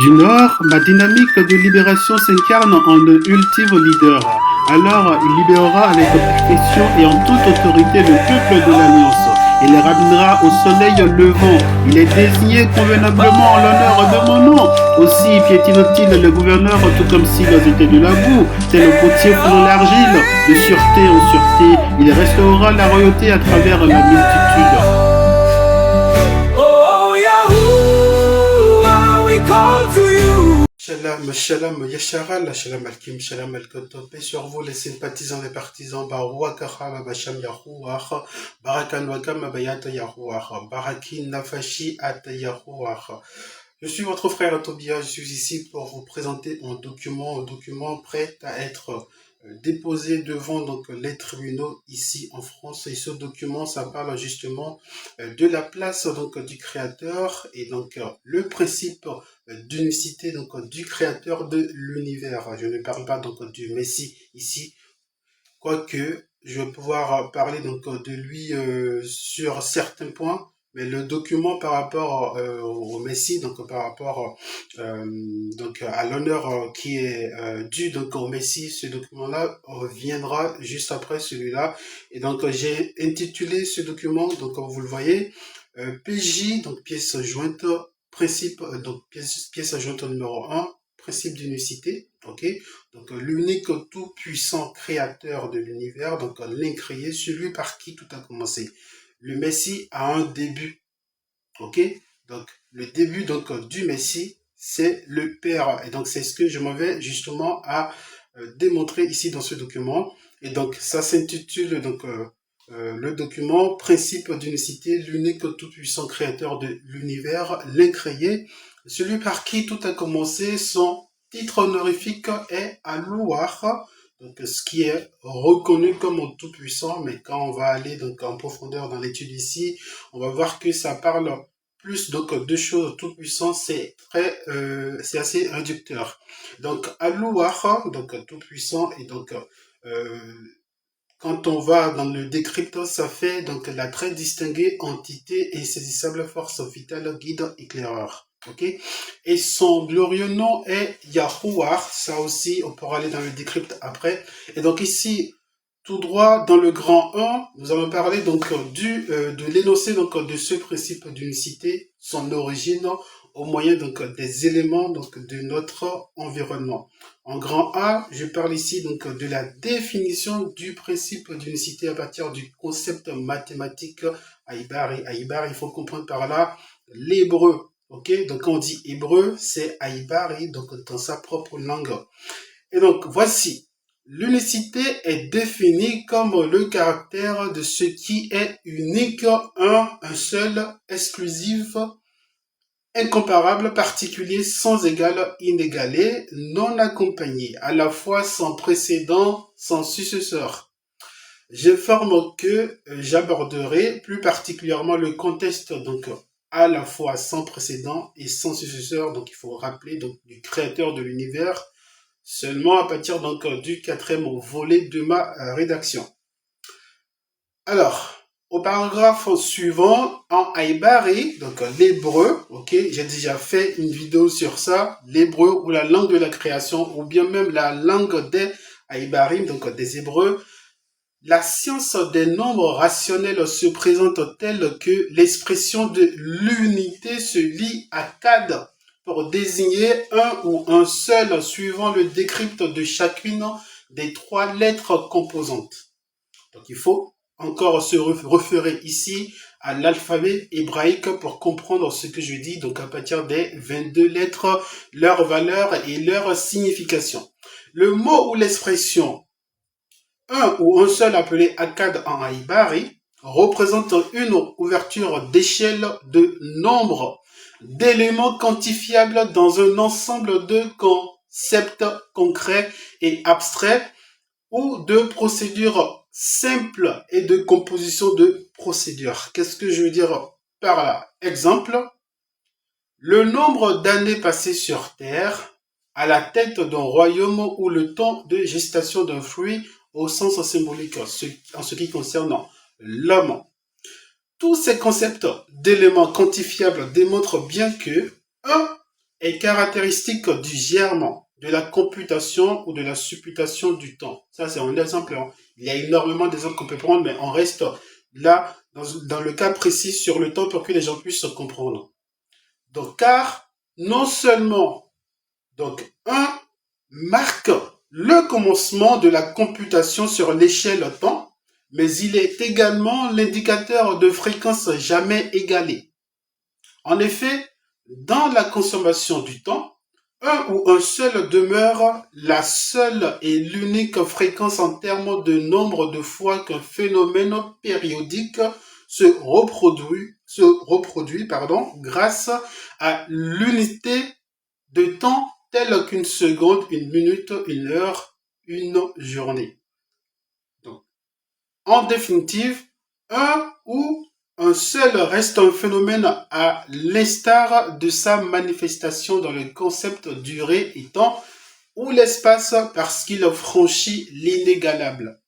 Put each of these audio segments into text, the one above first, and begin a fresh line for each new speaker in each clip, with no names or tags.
Du Nord, ma dynamique de libération s'incarne en un ultime leader. Alors, il libérera avec perfection et en toute autorité le peuple de l'Alliance. Il les ramènera au soleil levant. Il est désigné convenablement en l'honneur de mon nom. Aussi piétine-t-il le gouverneur tout comme s'ils étaient de la boue, tel le potier pour l'argile. De sûreté en sûreté, il restaurera la royauté à travers la multitude. Shalom, shalom, yesharal, shalom alkim, shalom alkoto, paix sur vous les sympathisants, les partisans, barouakara, basham yahuach, barakan wakam, bayat yahuach, barakin nafashi at yahuach. Je suis votre frère Tobia, je suis ici pour vous présenter un document prêt à être déposé devant donc les tribunaux ici en France. Et ce document, ça parle justement de la place donc du créateur et donc le principe d'unicité donc du créateur de l'univers. Je ne parle pas donc du Messie ici, quoique je vais pouvoir parler donc de lui sur certains points, mais le document par rapport au Messie, donc par rapport donc à l'honneur qui est dû donc au Messie, ce document-là reviendra juste après celui-là. Et donc j'ai intitulé ce document, donc comme vous le voyez, PJ, donc pièce jointe, principe, donc pièce jointe numéro 1, principe d'unicité, ok? Donc l'unique tout-puissant créateur de l'univers, donc l'incréé, celui par qui tout a commencé. Le Messie a un début, ok? Donc le début donc du Messie, c'est le Père. Et donc c'est ce que je m'en vais justement à démontrer ici dans ce document. Et donc ça s'intitule donc le document Principe d'unicité, l'unique tout-puissant créateur de l'univers, l'incréé, celui par qui tout a commencé. Son titre honorifique est Alouar, donc ce qui est reconnu comme un tout-puissant, mais quand on va aller donc en profondeur dans l'étude ici, on va voir que ça parle plus donc de choses tout-puissant, c'est c'est assez réducteur. Donc Alouar, donc tout-puissant, et donc quand on va dans le décrypte, ça fait donc la très distinguée entité insaisissable force vitale guide éclaireur. Ok? Et son glorieux nom est Yahuwah. Ça aussi, on pourra aller dans le décrypte après. Et donc ici, tout droit dans le grand 1, nous allons parler donc de l'énoncé donc de ce principe d'unicité, son origine au moyen donc des éléments donc de notre environnement. En grand A, je parle ici donc de la définition du principe d'unicité à partir du concept mathématique Aïbari. Aïbari, il faut comprendre par là l'hébreu. Ok, donc quand on dit hébreu, c'est Aïbari, donc dans sa propre langue. Et donc voici, l'unicité est définie comme le caractère de ce qui est unique, un seul, exclusif, incomparable, particulier, sans égal, inégalé, non accompagné, à la fois sans précédent, sans successeur. J'informe que j'aborderai plus particulièrement le contexte donc à la fois sans précédent et sans successeur, donc il faut rappeler donc du créateur de l'univers, seulement à partir donc du quatrième volet de ma rédaction. Alors, au paragraphe suivant, en Aïbari, donc l'hébreu, ok, j'ai déjà fait une vidéo sur ça, l'hébreu ou la langue de la création, ou bien même la langue des Aïbarim, donc des hébreux. La science des nombres rationnels se présente telle que l'expression de l'unité se lie à CAD pour désigner un ou un seul suivant le décrypte de chacune des trois lettres composantes. Donc il faut encore se référer ici à l'alphabet hébraïque pour comprendre ce que je dis, donc à partir des 22 lettres, leur valeur et leur signification. Le mot ou l'expression un ou un seul appelé Akkad en Aïbari représente une ouverture d'échelle de nombre d'éléments quantifiables dans un ensemble de concepts concrets et abstraits ou de procédures simples et de composition de procédures. Qu'est-ce que je veux dire par là? Exemple, le nombre d'années passées sur Terre à la tête d'un royaume ou le temps de gestation d'un fruit au sens symbolique en ce qui concerne l'homme. Tous ces concepts d'éléments quantifiables démontrent bien que 1 est caractéristique du germe, de la computation ou de la supputation du temps. Ça, c'est un exemple. Hein. Il y a énormément d'exemples qu'on peut prendre, mais on reste là, dans le cas précis, sur le temps pour que les gens puissent comprendre. Donc, car, non seulement, donc, 1 marque le commencement de la computation sur l'échelle temps, mais il est également l'indicateur de fréquence jamais égalée. En effet, dans la consommation du temps, un ou un seul demeure la seule et l'unique fréquence en termes de nombre de fois qu'un phénomène périodique se reproduit grâce à l'unité de temps telle qu'une seconde, une minute, une heure, une journée. Donc, en définitive, un ou un seul reste un phénomène à l'instar de sa manifestation dans le concept durée et temps ou l'espace parce qu'il franchit l'inégalable.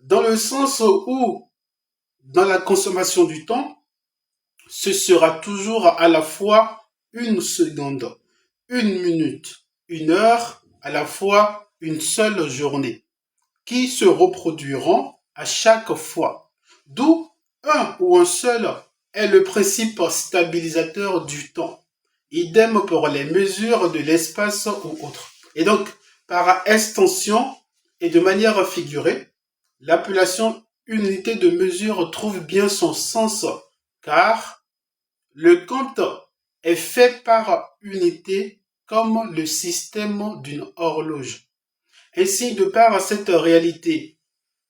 Dans le sens où, dans la consommation du temps, ce sera toujours à la fois une seconde, une minute, une heure, à la fois une seule journée, qui se reproduiront à chaque fois. D'où un ou un seul est le principe stabilisateur du temps. Idem pour les mesures de l'espace ou autres. Et donc, par extension et de manière figurée, l'appellation unité de mesure trouve bien son sens, car le compte est fait par unité comme le système d'une horloge. Ainsi, de par cette réalité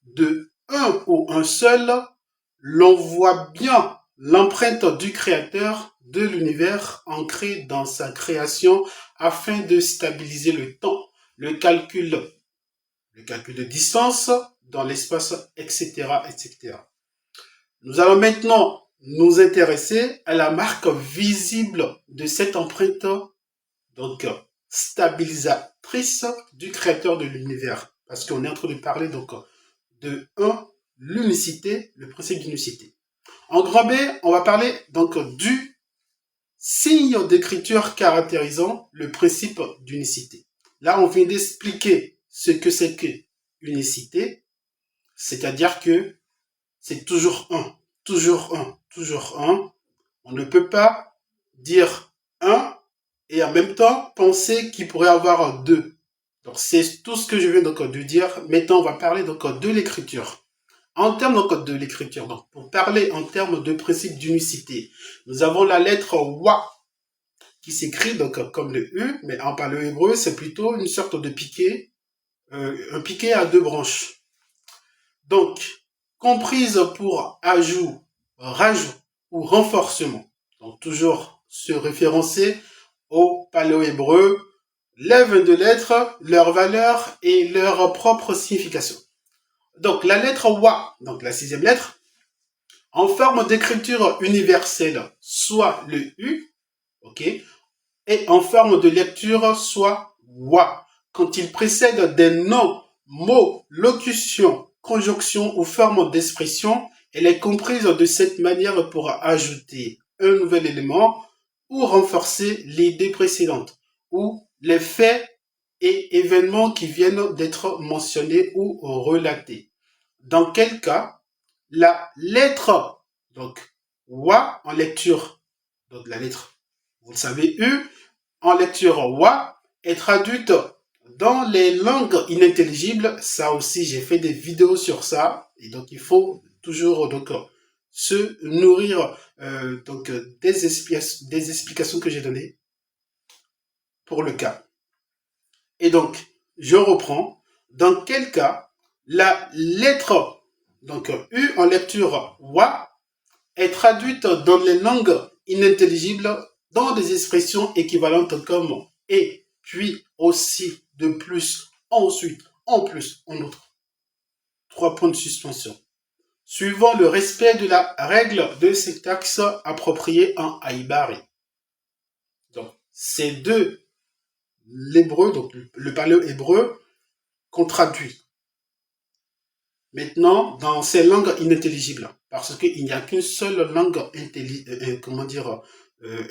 de un ou un seul, l'on voit bien l'empreinte du créateur de l'univers ancrée dans sa création afin de stabiliser le temps, le calcul de distance dans l'espace, etc., etc. Nous allons maintenant nous intéresser à la marque visible de cette empreinte, donc stabilisatrice du créateur de l'univers. Parce qu'on est en train de parler donc de 1, l'unicité, le principe d'unicité. En grand B, on va parler donc du signe d'écriture caractérisant le principe d'unicité. Là, on vient d'expliquer ce que c'est que unicité, c'est-à-dire que c'est toujours 1, toujours 1, toujours 1. On ne peut pas dire 1 et en même temps penser qu'il pourrait avoir 2. Donc c'est tout ce que je viens donc de dire. Maintenant, on va parler donc de l'écriture. En termes donc de l'écriture, donc pour parler en termes de principe d'unicité, nous avons la lettre wa qui s'écrit donc comme le U, mais en parlant hébreu, c'est plutôt une sorte de piquet, un piquet à 2 branches. Donc, comprise pour ajout, rajout ou renforcement. Donc, toujours se référencer au paléo-hébreu, les 22 lettres, leur valeur et leur propre signification. Donc, la lettre Wa, donc la 6e lettre, en forme d'écriture universelle, soit le U, ok, et en forme de lecture, soit Wa, quand il précède des noms, mots, locutions, conjonctions ou formes d'expression, elle est comprise de cette manière pour ajouter un nouvel élément ou renforcer l'idée précédente, ou les faits et événements qui viennent d'être mentionnés ou relatés. Dans quel cas, la lettre, donc, Wa en lecture, donc la lettre, vous le savez, U, en lecture Wa, est traduite dans les langues inintelligibles. Ça aussi, j'ai fait des vidéos sur ça. Et donc, il faut toujours donc se nourrir donc des explications que j'ai données pour le cas. Et donc, je reprends. Dans quel cas, la lettre donc U en lecture Wa est traduite dans les langues inintelligibles dans des expressions équivalentes comme et, puis, aussi, de plus, ensuite, en plus, en outre. 3 points de suspension. Suivant le respect de la règle de syntaxe appropriée en Haïbari. Donc, ces deux, l'hébreu, donc le paléo-hébreu, qu'on traduit. Maintenant, dans ces langues inintelligibles, parce qu'il n'y a qu'une seule langue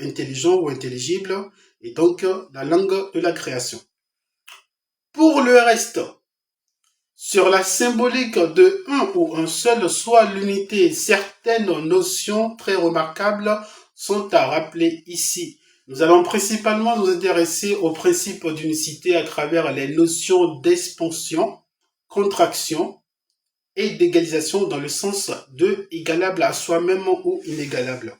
intelligente ou intelligible, et donc la langue de la création. Pour le reste, sur la symbolique de un ou un seul, soit l'unité, certaines notions très remarquables sont à rappeler ici. Nous allons principalement nous intéresser au principe d'unicité à travers les notions d'expansion, contraction et d'égalisation dans le sens de égalable à soi-même ou inégalable.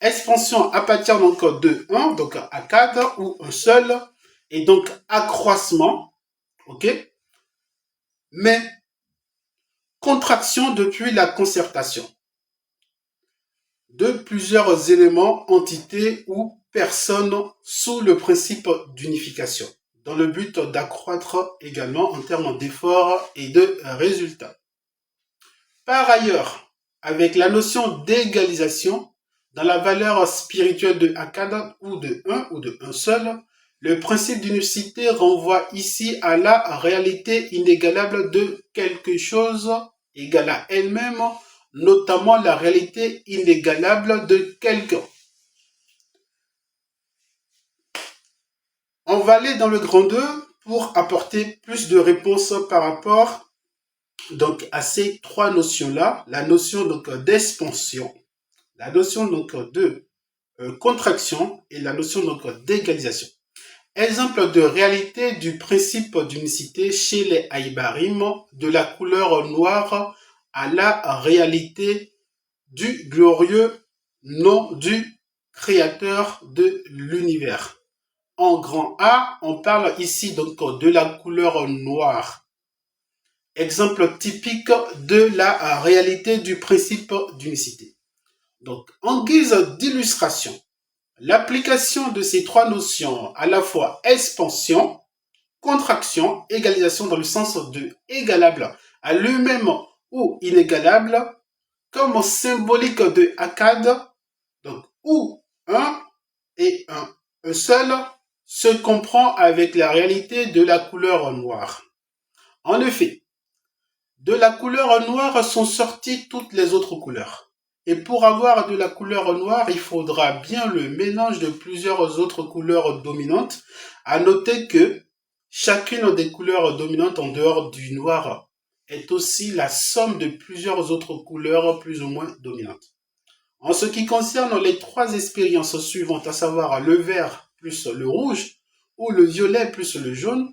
Expansion à partir donc de 1, donc à 4 ou un seul, et donc accroissement, ok? Mais contraction depuis la concertation de plusieurs éléments, entités ou personnes sous le principe d'unification, dans le but d'accroître également en termes d'efforts et de résultats. Par ailleurs, avec la notion d'égalisation, dans la valeur spirituelle de Akkad ou de un ou de un seul, le principe d'unicité renvoie ici à la réalité inégalable de quelque chose égal à elle-même, notamment la réalité inégalable de quelqu'un. On va aller dans le grand 2 pour apporter plus de réponses par rapport donc à ces trois notions-là, la notion donc d'expansion, la notion donc de contraction et la notion donc d'égalisation. Exemple de réalité du principe d'unicité chez les Haïbarim, de la couleur noire à la réalité du glorieux nom du créateur de l'univers. En grand A, on parle ici donc de la couleur noire. Exemple typique de la réalité du principe d'unicité. Donc, en guise d'illustration, l'application de ces trois notions, à la fois expansion, contraction, égalisation dans le sens de égalable à lui-même ou inégalable, comme symbolique de Akkad, donc où un et un seul se comprend avec la réalité de la couleur noire. En effet, de la couleur noire sont sorties toutes les autres couleurs. Et pour avoir de la couleur noire, il faudra bien le mélange de plusieurs autres couleurs dominantes. À noter que chacune des couleurs dominantes en dehors du noir est aussi la somme de plusieurs autres couleurs plus ou moins dominantes. En ce qui concerne les trois expériences suivantes, à savoir le vert plus le rouge, ou le violet plus le jaune,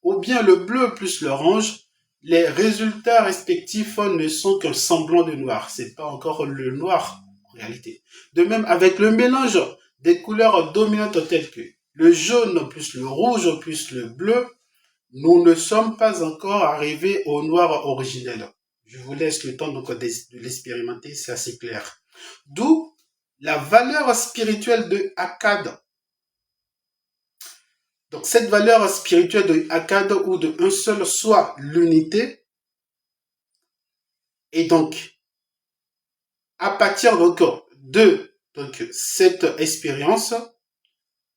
ou bien le bleu plus l'orange, les résultats respectifs ne sont qu'un semblant de noir. C'est pas encore le noir en réalité. De même, avec le mélange des couleurs dominantes telles que le jaune plus le rouge plus le bleu, nous ne sommes pas encore arrivés au noir originel. Je vous laisse le temps donc de l'expérimenter, c'est assez clair. D'où la valeur spirituelle de Akkad. Donc cette valeur spirituelle de Akkad ou de un seul, soit l'unité. Et donc, à partir donc de cette expérience,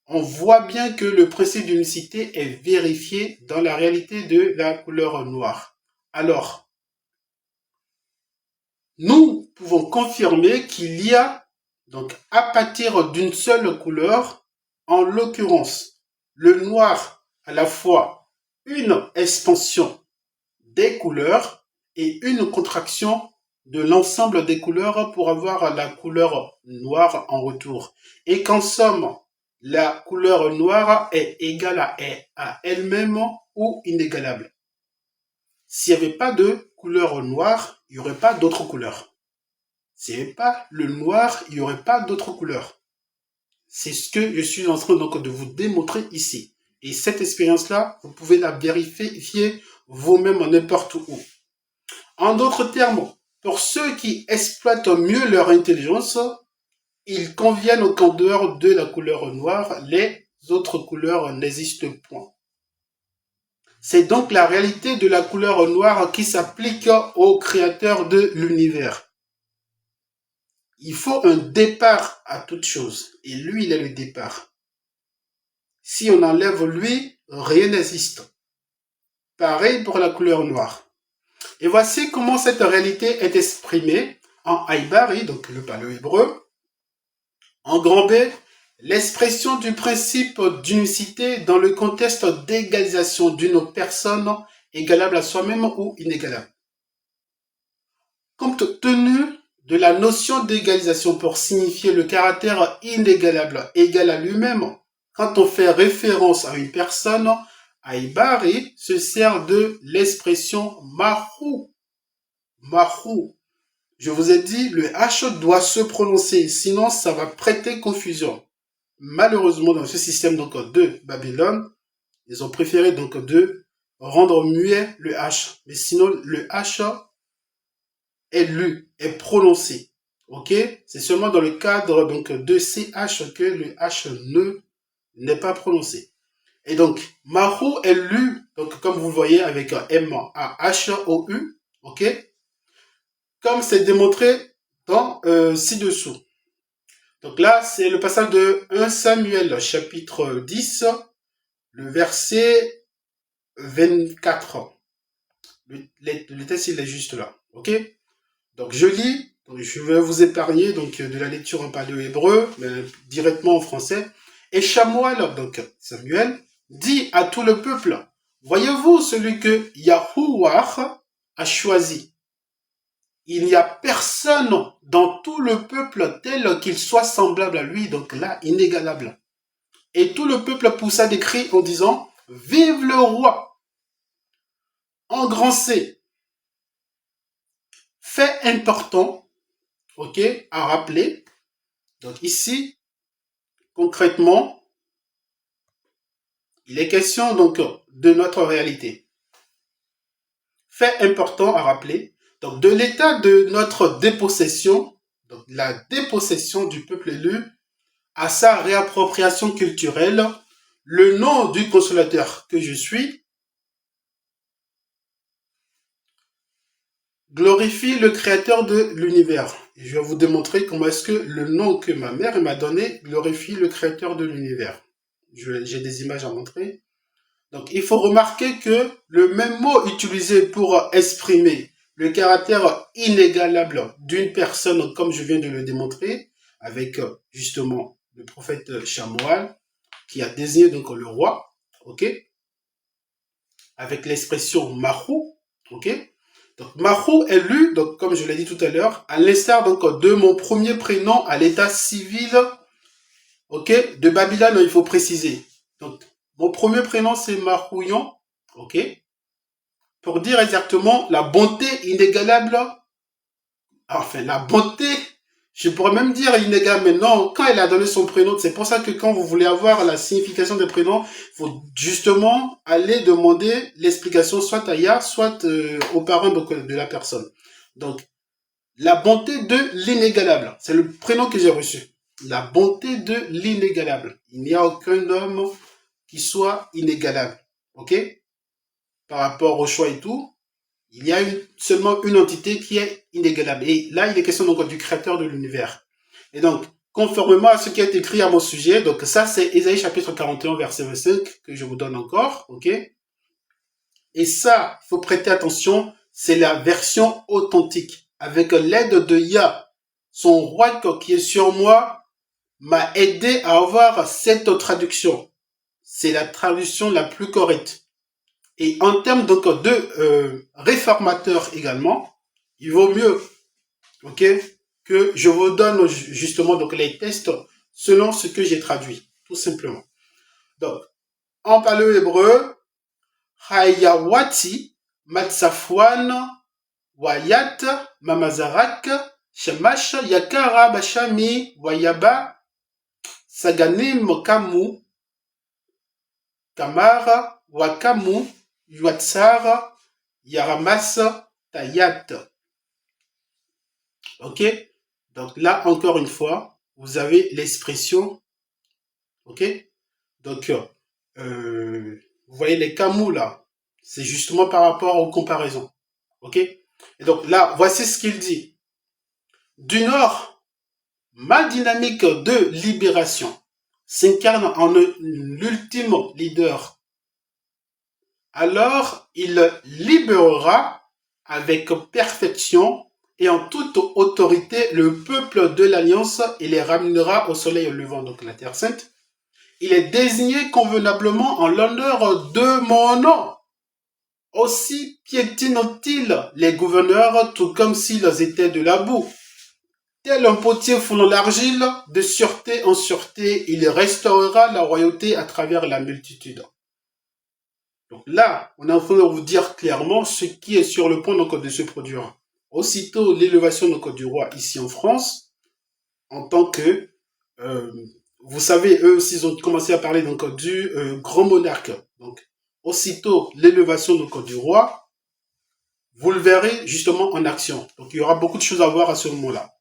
on voit bien que le principe d'unicité est vérifié dans la réalité de la couleur noire. Alors, nous pouvons confirmer qu'il y a, donc à partir d'une seule couleur, en l'occurrence, le noir à la fois une expansion des couleurs et une contraction de l'ensemble des couleurs pour avoir la couleur noire en retour. Et qu'en somme, la couleur noire est égale à elle-même ou inégalable. S'il n'y avait pas de couleur noire, il n'y aurait pas d'autre couleur. S'il n'y avait pas le noir, il n'y aurait pas d'autre couleur. C'est ce que je suis en train donc de vous démontrer ici. Et cette expérience-là, vous pouvez la vérifier vous-même n'importe où. En d'autres termes, pour ceux qui exploitent mieux leur intelligence, il convient qu'en dehors de la couleur noire, les autres couleurs n'existent point. C'est donc la réalité de la couleur noire qui s'applique au créateur de l'univers. Il faut un départ à toute chose, et lui, il est le départ. Si on enlève lui, rien n'existe. Pareil pour la couleur noire. Et voici comment cette réalité est exprimée en Haïbari, donc le paléo hébreu. En grand B, L'expression du principe d'unicité dans le contexte d'égalisation d'une personne égalable à soi-même ou inégalable. Compte tenu de la notion d'égalisation pour signifier le caractère inégalable égal à lui-même, quand on fait référence à une personne, Aibari se sert de l'expression Mahou. Mahou. Je vous ai dit, le H doit se prononcer, sinon ça va prêter confusion. Malheureusement, dans ce système donc, de Babylone, ils ont préféré donc de rendre muet le H. Mais sinon, le H est lu, est prononcé. Ok? C'est seulement dans le cadre donc de CH que le H n'est pas prononcé. Et donc, Mahou est lu, donc comme vous le voyez avec un M-A-H-O-U, ok? Comme c'est démontré dans ci-dessous. Donc là, c'est le passage de 1 Samuel, chapitre 10, le verset 24. Le texte, il est juste là. Ok? Donc je lis, donc je vais vous épargner donc, de la lecture en paléo-hébreu, mais directement en français. Et Shamuel, donc Samuel, dit à tout le peuple, voyez-vous celui que Yahuwah a choisi. Il n'y a personne dans tout le peuple tel qu'il soit semblable à lui, donc là, inégalable. Et tout le peuple poussa des cris en disant, vive le roi! En grand C. Fait important, ok, à rappeler. Donc ici, concrètement, il est question donc de notre réalité. Fait important à rappeler, donc de l'état de notre dépossession, donc la dépossession du peuple élu, à sa réappropriation culturelle, le nom du consolateur que je suis glorifie le créateur de l'univers. Je vais vous démontrer comment est-ce que le nom que ma mère m'a donné glorifie le créateur de l'univers. J'ai des images à montrer. Donc, il faut remarquer que le même mot utilisé pour exprimer le caractère inégalable d'une personne, comme je viens de le démontrer, avec justement le prophète Shamuel, qui a désigné donc le roi, ok, avec l'expression Mahou, ok. Donc Mahou est lu, donc comme je l'ai dit tout à l'heure, à l'instar donc de mon premier prénom à l'état civil, ok, de Babylone, il faut préciser. Donc mon premier prénom c'est Mahouyon, ok, pour dire exactement la bonté inégalable, enfin la bonté. Je pourrais même dire inégal, mais non, quand elle a donné son prénom, c'est pour ça que quand vous voulez avoir la signification des prénoms, il faut justement aller demander l'explication soit à Ya, soit aux parents de la personne. Donc, la bonté de l'inégalable, c'est le prénom que j'ai reçu. La bonté de l'inégalable. Il n'y a aucun homme qui soit inégalable, ok? Par rapport au choix et tout, il y a seulement une entité qui est inégalable. Et là, il est question donc du créateur de l'univers. Et donc, conformément à ce qui est écrit à mon sujet, donc ça c'est Ésaïe chapitre 41 verset 25 que je vous donne encore, ok? Et ça, il faut prêter attention, c'est la version authentique. Avec l'aide de Yah, son roi qui est sur moi, m'a aidé à avoir cette traduction. C'est la traduction la plus correcte. Et en termes donc de réformateur également, il vaut mieux, ok, que je vous donne justement donc les tests selon ce que j'ai traduit, tout simplement. Donc, en paléo-hébreu, Hayawati, Matsafwan, Wayat, Mamazarak, Shamash, Yakara, Bashami, Wayaba, Saganim, Kamu, Kamara, Wakamu, Yuatsar, Yaramas, Tayat. Ok? Donc là, encore une fois, vous avez l'expression. Ok? Donc, vous voyez les Kamu là. C'est justement par rapport aux comparaisons. Ok? Et donc là, voici ce qu'il dit. Du Nord, ma dynamique de libération s'incarne en l'ultime leader. Alors, il libérera avec perfection et en toute autorité le peuple de l'Alliance et les ramènera au soleil levant, donc la Terre Sainte. Il est désigné convenablement en l'honneur de mon nom. Aussi piétinent-ils les gouverneurs tout comme s'ils étaient de la boue. Tel un potier foulant l'argile, de sûreté en sûreté, il restaurera la royauté à travers la multitude. Donc là, on est en train de vous dire clairement ce qui est sur le point donc, de se produire. Aussitôt l'élévation donc, du roi ici en France, en tant que, vous savez, eux aussi ils ont commencé à parler donc, du grand monarque. Donc, aussitôt l'élévation donc, du roi, vous le verrez justement en action. Donc il y aura beaucoup de choses à voir à ce moment-là.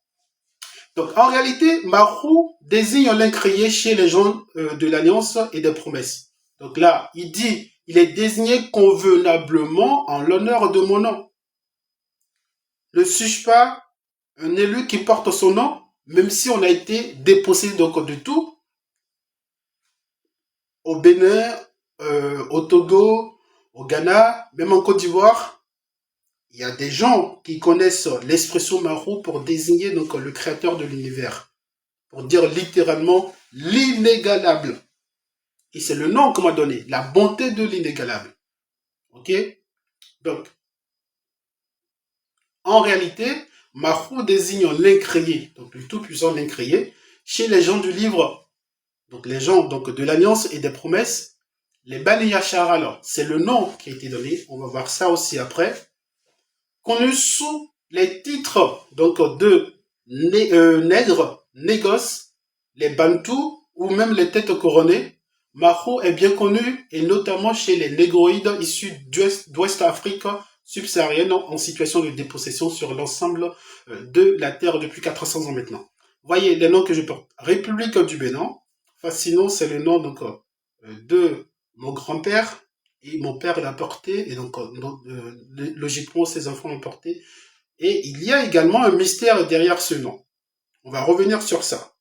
Donc en réalité, Marou désigne l'incrié chez les gens de l'Alliance et des promesses. Donc là, il dit, il est désigné convenablement en l'honneur de mon nom. Ne suis-je pas un élu qui porte son nom, même si on a été dépossédé donc de tout, au Bénin, au Togo, au Ghana, même en Côte d'Ivoire, il y a des gens qui connaissent l'expression Marou pour désigner donc le créateur de l'univers, pour dire littéralement l'inégalable. Et c'est le nom qu'on m'a donné, la bonté de l'inégalable. Ok? Donc, en réalité, Marou désigne l'incréé, donc le tout-puissant l'incréé, chez les gens du livre, donc les gens donc, de l'Alliance et des promesses, les Bani Yachar, alors, c'est le nom qui a été donné, on va voir ça aussi après, connu sous les titres donc de nègres, négos, les bantous ou même les têtes couronnées. Marou est bien connu et notamment chez les négroïdes issus d'Ouest Afrique subsaharienne en situation de dépossession sur l'ensemble de la Terre depuis 400 ans maintenant. Voyez les noms que je porte. République du Bénin. Enfin, sinon, c'est le nom donc, de mon grand-père, et mon père l'a porté, et donc logiquement ses enfants l'ont porté. Et il y a également un mystère derrière ce nom. On va revenir sur ça.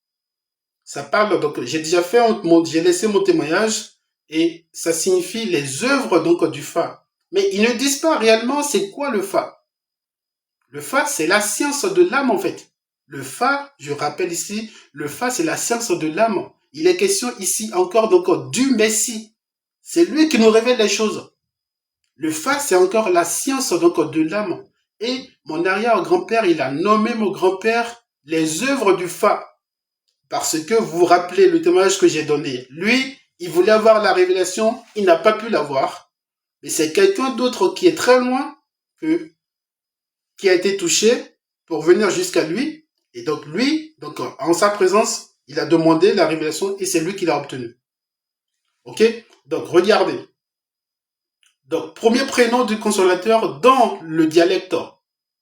Ça parle, donc j'ai déjà fait, j'ai laissé mon témoignage, et ça signifie les œuvres donc du Fa. Mais ils ne disent pas réellement c'est quoi le Fa. Le Fa, c'est la science de l'âme en fait. Le Fa, je rappelle ici, le Fa, c'est la science de l'âme. Il est question ici encore donc du Messie. C'est lui qui nous révèle les choses. Le Fa, c'est encore la science donc de l'âme. Et mon arrière-grand-père, il a nommé mon grand-père les œuvres du Fa. Parce que vous vous rappelez le témoignage que j'ai donné. Lui, il voulait avoir la révélation, il n'a pas pu l'avoir. Mais c'est quelqu'un d'autre qui est très loin, qui a été touché pour venir jusqu'à lui. Et donc lui, donc en sa présence, il a demandé la révélation et c'est lui qui l'a obtenue. Ok? Donc regardez. Donc premier prénom du consolateur dans le dialecte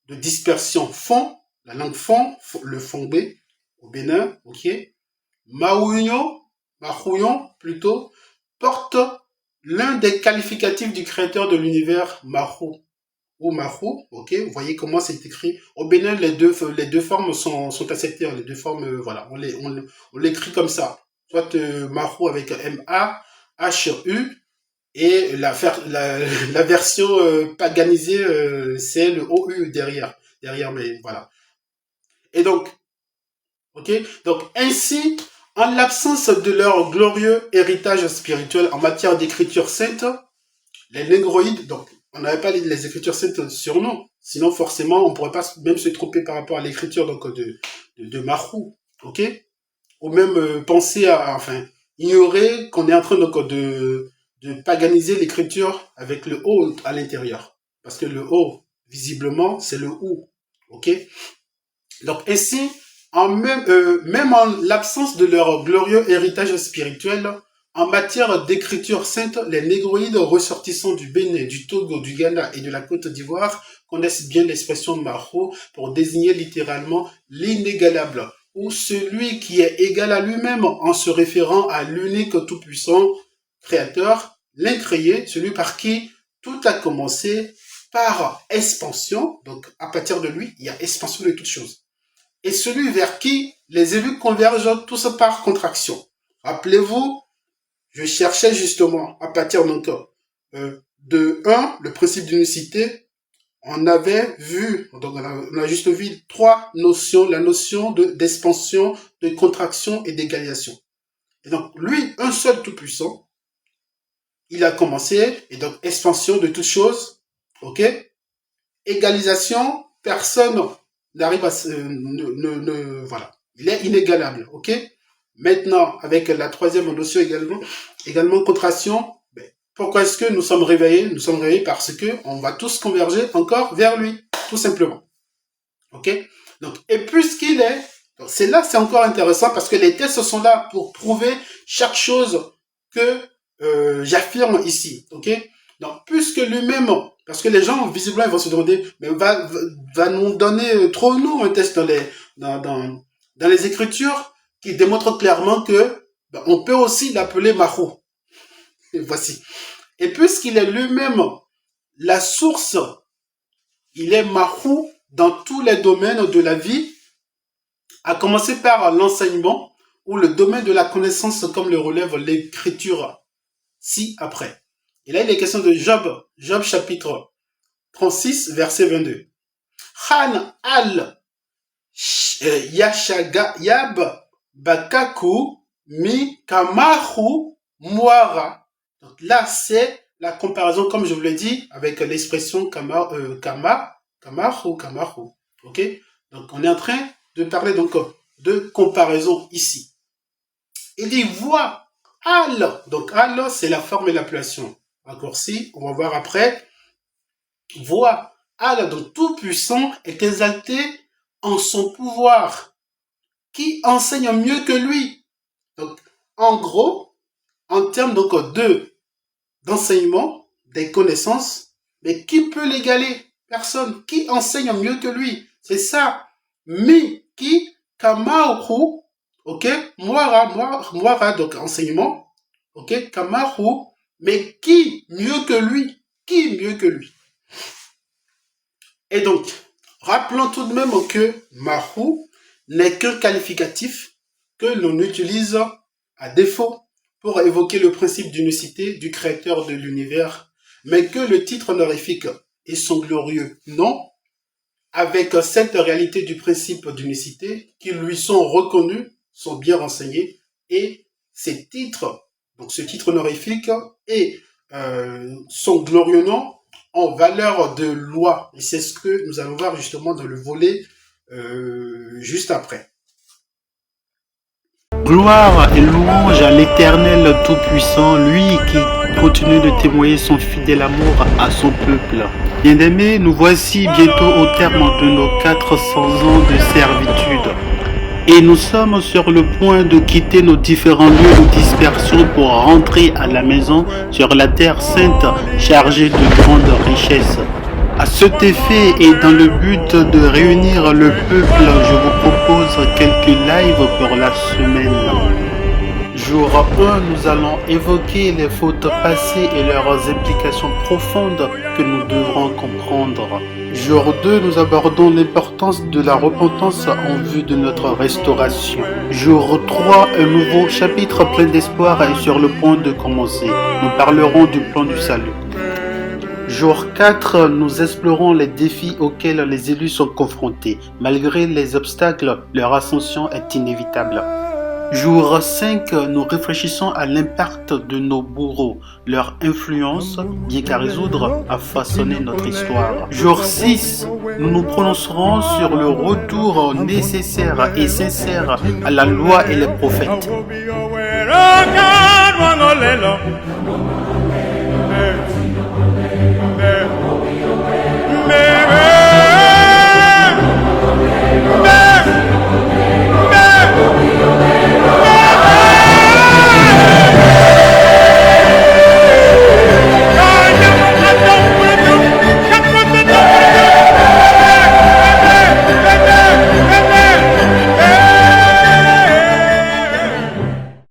de dispersion fon, la langue fon, le fongbe au Bénin, ok? Mahouyon plutôt, porte l'un des qualificatifs du créateur de l'univers, Mahou ou Mahou, ok? Vous voyez comment c'est écrit. Au Bénin, les deux formes sont acceptées, les deux formes, voilà, on l'écrit comme ça. Soit Mahou avec M-A-H-U, et la version paganisée, c'est le OU derrière, mais voilà. Et donc, ok? Donc, ainsi, en l'absence de leur glorieux héritage spirituel en matière d'écriture sainte, les négroïdes, donc, on n'avait pas les écritures saintes sur nous, sinon forcément, on ne pourrait pas même se tromper par rapport à l'écriture donc de Mahou, ok? Ou même penser à, enfin, ignorer qu'on est en train donc de paganiser l'écriture avec le O à l'intérieur. Parce que le O, visiblement, c'est le OU, ok? Donc ainsi, même en l'absence de leur glorieux héritage spirituel, en matière d'écriture sainte, les négroïdes ressortissants du Bénin, du Togo, du Ghana et de la Côte d'Ivoire connaissent bien l'expression Marou pour désigner littéralement l'inégalable, ou celui qui est égal à lui-même en se référant à l'unique tout-puissant créateur, l'incréé, celui par qui tout a commencé par expansion. Donc à partir de lui, il y a expansion de toutes choses. Et celui vers qui les élus convergent tous par contraction. Rappelez-vous, je cherchais justement à partir donc de 1, le principe d'unicité. on avait vu, donc on a juste vu trois notions, la notion d'expansion, de contraction et d'égalisation. Et donc, lui, un seul tout-puissant, il a commencé, et donc expansion de toutes choses, ok? Égalisation, personne n'arrive à se... voilà, il est inégalable, ok? Maintenant, avec la troisième notion également contraction, pourquoi est-ce que nous sommes réveillés? Nous sommes réveillés parce que on va tous converger encore vers lui, tout simplement. Ok? Donc, et puisqu'il est, c'est là, c'est encore intéressant parce que les tests sont là pour prouver chaque chose que j'affirme ici. Ok? Donc, puisque lui-même, parce que les gens visiblement ils vont se demander, mais va nous donner trop nous un test dans les Écritures qui démontre clairement que on peut aussi l'appeler Mahou. Et voici. Et puisqu'il est lui-même la source, il est Mahou dans tous les domaines de la vie, à commencer par l'enseignement ou le domaine de la connaissance comme le relève l'écriture ci-après. Et là, il est question de Job chapitre 36, verset 22. Han al yashagayab bakaku mi kamahu muara. Donc là, c'est la comparaison, comme je vous l'ai dit, avec l'expression kamahu. Ok? Donc, on est en train de parler donc de comparaison ici. Il dit voix al. Donc, al, c'est la forme et l'appellation. Raccourci, on va voir après. Voix al, donc tout puissant, est exalté en son pouvoir, qui enseigne mieux que lui. Donc, en gros, en termes donc d'enseignement, des connaissances, mais qui peut l'égaler? Personne. Qui enseigne mieux que lui? C'est ça. Mi, qui, kamaru, ok, moira, donc enseignement, ok, kamaru, mais qui mieux que lui? Qui mieux que lui? Et donc, rappelons tout de même que Mahou n'est qu'un qualificatif que l'on utilise à défaut pour évoquer le principe d'unicité du créateur de l'univers, mais que le titre honorifique et son glorieux nom, avec cette réalité du principe d'unicité, qui lui sont reconnus, sont bien renseignés, et ces titres, donc ce titre honorifique et son glorieux nom, en valeur de loi. Et c'est ce que nous allons voir justement dans le volet juste après.
Gloire et louange à l'Éternel Tout-Puissant, lui qui continue de témoigner son fidèle amour à son peuple. Bien-aimés, nous voici bientôt au terme de nos 400 ans de servitude. Et nous sommes sur le point de quitter nos différents lieux de dispersion pour rentrer à la maison sur la terre sainte chargée de grandes richesses. À cet effet et dans le but de réunir le peuple, je vous propose quelques lives pour la semaine. Jour 1, nous allons évoquer les fautes passées et leurs implications profondes que nous devrons comprendre. Jour 2, nous abordons l'importance de la repentance en vue de notre restauration. Jour 3, un nouveau chapitre plein d'espoir est sur le point de commencer. Nous parlerons du plan du salut. Jour 4, nous explorons les défis auxquels les élus sont confrontés. Malgré les obstacles, leur ascension est inévitable. Jour 5, nous réfléchissons à l'impact de nos bourreaux, leur influence, bien qu'à résoudre, a façonné notre histoire. Jour 6, nous nous prononcerons sur le retour nécessaire et sincère à la loi et les prophètes.